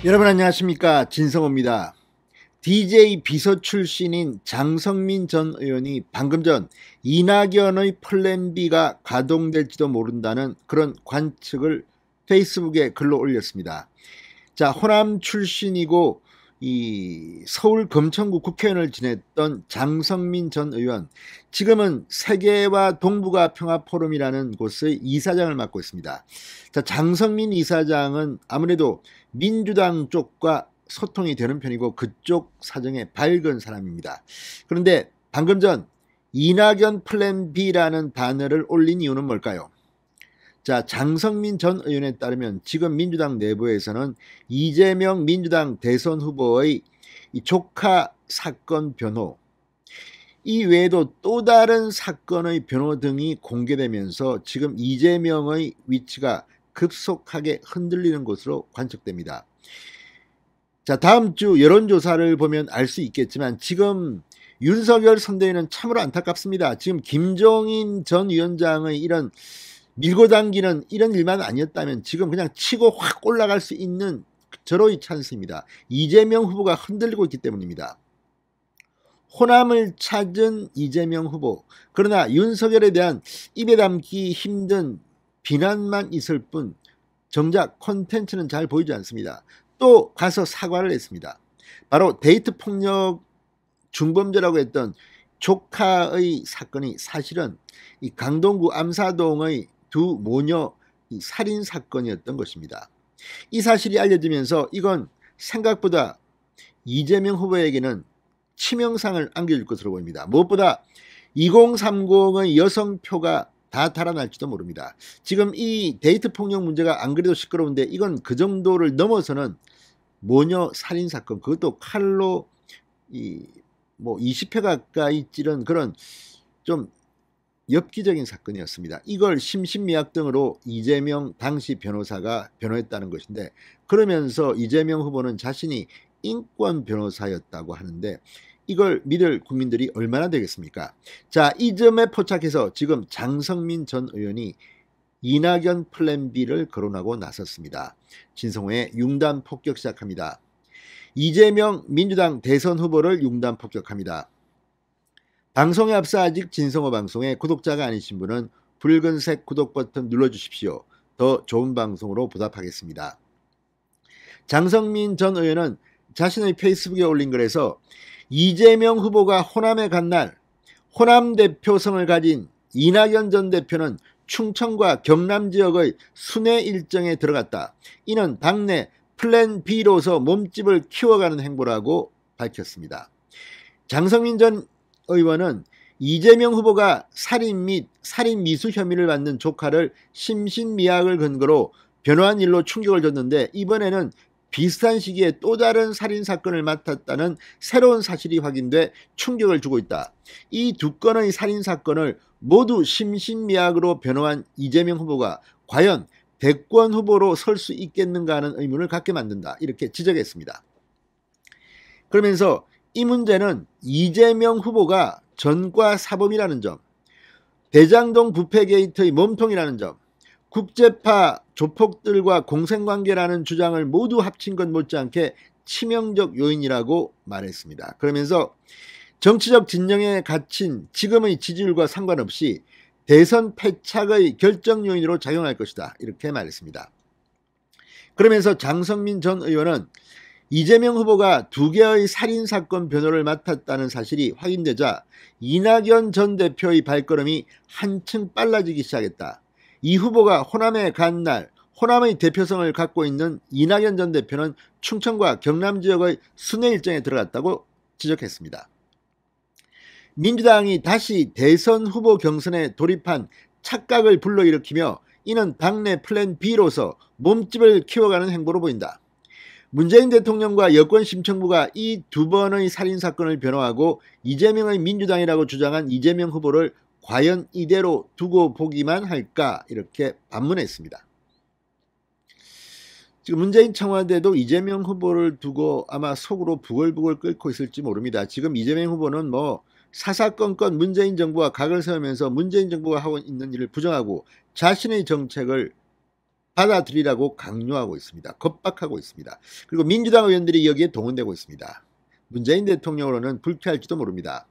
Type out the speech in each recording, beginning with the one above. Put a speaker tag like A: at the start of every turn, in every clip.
A: 여러분 안녕하십니까, 진성호입니다. DJ 비서 출신인 장성민 전 의원이 방금 전 이낙연의 플랜 B가 가동될지도 모른다는 그런 관측을 페이스북에 글로 올렸습니다. 자, 호남 출신이고 이 서울 금천구 국회의원을 지냈던 장성민 전 의원, 지금은 세계와 동북아 평화포럼이라는 곳의 이사장을 맡고 있습니다. 자, 장성민 이사장은 아무래도 민주당 쪽과 소통이 되는 편이고 그쪽 사정에 밝은 사람입니다. 그런데 방금 전 이낙연 플랜 B라는 단어를 올린 이유는 뭘까요? 자, 장성민 전 의원에 따르면 지금 민주당 내부에서는 이재명 민주당 대선 후보의 이 조카 사건 변호, 이 외에도 또 다른 사건의 변호 등이 공개되면서 지금 이재명의 위치가 급속하게 흔들리는 것으로 관측됩니다. 자, 다음 주 여론조사를 보면 알 수 있겠지만 지금 윤석열 선대위는 참으로 안타깝습니다. 지금 김종인 전 위원장의 이런 밀고 당기는 이런 일만 아니었다면 지금 그냥 치고 확 올라갈 수 있는 절호의 찬스입니다. 이재명 후보가 흔들리고 있기 때문입니다. 호남을 찾은 이재명 후보, 그러나 윤석열에 대한 입에 담기 힘든 비난만 있을 뿐 정작 콘텐츠는 잘 보이지 않습니다. 또 가서 사과를 했습니다. 바로 데이트 폭력 중범죄라고 했던 조카의 사건이 사실은 이 강동구 암사동의 두 모녀 살인 사건이었던 것입니다. 이 사실이 알려지면서 이건 생각보다 이재명 후보에게는 치명상을 안겨줄 것으로 보입니다. 무엇보다 2030의 여성표가 다 달아날지도 모릅니다. 지금 이 데이트 폭력 문제가 안 그래도 시끄러운데 이건 그 정도를 넘어서는 모녀 살인 사건, 그것도 칼로 20회 가까이 찌른 그런 좀 엽기적인 사건이었습니다. 이걸 심신미약 등으로 이재명 당시 변호사가 변호했다는 것인데, 그러면서 이재명 후보는 자신이 인권 변호사였다고 하는데 이걸 믿을 국민들이 얼마나 되겠습니까? 자, 이 점에 포착해서 지금 장성민 전 의원이 이낙연 플랜 B를 거론하고 나섰습니다. 진성호의 융단 폭격 시작합니다. 이재명 민주당 대선 후보를 융단 폭격합니다. 방송에 앞서 아직 진성호 방송에 구독자가 아니신 분은 붉은색 구독 버튼 눌러주십시오. 더 좋은 방송으로 보답하겠습니다. 장성민 전 의원은 자신의 페이스북에 올린 글에서 이재명 후보가 호남에 간 날 호남 대표성을 가진 이낙연 전 대표는 충청과 경남 지역의 순회 일정에 들어갔다. 이는 당내 플랜 B로서 몸집을 키워가는 행보라고 밝혔습니다. 장성민 전 의원은 이재명 후보가 살인 및 살인 미수 혐의를 받는 조카를 심신미약을 근거로 변호한 일로 충격을 줬는데, 이번에는 비슷한 시기에 또 다른 살인 사건을 맡았다는 새로운 사실이 확인돼 충격을 주고 있다. 이 두 건의 살인 사건을 모두 심신미약으로 변호한 이재명 후보가 과연 대권 후보로 설 수 있겠는가 하는 의문을 갖게 만든다. 이렇게 지적했습니다. 그러면서 이 문제는 이재명 후보가 전과 사범이라는 점, 대장동 부패 게이트의 몸통이라는 점, 국제파 조폭들과 공생관계라는 주장을 모두 합친 것 못지않게 치명적 요인이라고 말했습니다. 그러면서 정치적 진영에 갇힌 지금의 지지율과 상관없이 대선 패착의 결정 요인으로 작용할 것이다. 이렇게 말했습니다. 그러면서 장성민 전 의원은 이재명 후보가 두 개의 살인사건 변호를 맡았다는 사실이 확인되자 이낙연 전 대표의 발걸음이 한층 빨라지기 시작했다. 이 후보가 호남에 간 날 호남의 대표성을 갖고 있는 이낙연 전 대표는 충청과 경남 지역의 순회 일정에 들어갔다고 지적했습니다. 민주당이 다시 대선 후보 경선에 돌입한 착각을 불러일으키며 이는 당내 플랜 B로서 몸집을 키워가는 행보로 보인다. 문재인 대통령과 여권심청부가 이 두 번의 살인사건을 변호하고 이재명의 민주당이라고 주장한 이재명 후보를 과연 이대로 두고 보기만 할까, 이렇게 반문했습니다. 지금 문재인 청와대도 이재명 후보를 두고 아마 속으로 부글부글 끓고 있을지 모릅니다. 지금 이재명 후보는 사사건건 문재인 정부와 각을 세우면서 문재인 정부가 하고 있는 일을 부정하고 자신의 정책을 받아들이라고 강요하고 있습니다. 겁박하고 있습니다. 그리고 민주당 의원들이 여기에 동원되고 있습니다. 문재인 대통령으로는 불쾌할지도 모릅니다.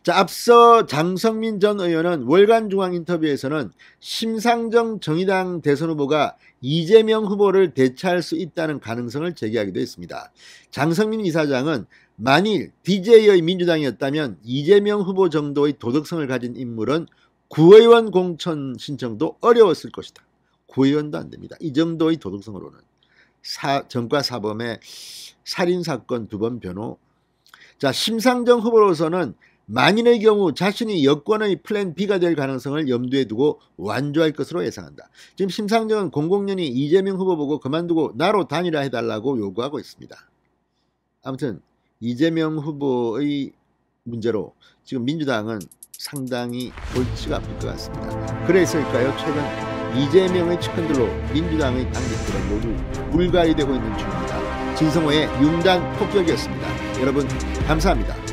A: 자, 앞서 장성민 전 의원은 월간중앙 인터뷰에서는 심상정 정의당 대선 후보가 이재명 후보를 대체할 수 있다는 가능성을 제기하기도 했습니다. 장성민 이사장은 만일 DJ의 민주당이었다면 이재명 후보 정도의 도덕성을 가진 인물은 구의원 공천 신청도 어려웠을 것이다. 구의원도 안 됩니다. 이 정도의 도덕성으로는. 전과 사범의 살인사건 2번 변호. 자, 심상정 후보로서는 만인의 경우 자신이 여권의 플랜 B가 될 가능성을 염두에 두고 완주할 것으로 예상한다. 지금 심상정은 공공연히 이재명 후보 보고 그만두고 나로 단일화 해달라고 요구하고 있습니다. 아무튼 이재명 후보의 문제로 지금 민주당은 상당히 골치가 아플 것 같습니다. 그래서일까요? 최근 이재명의 측근들로 민주당의 당직들은 모두 물갈이 되고 있는 중입니다. 진성호의 융단 폭격이었습니다. 여러분 감사합니다.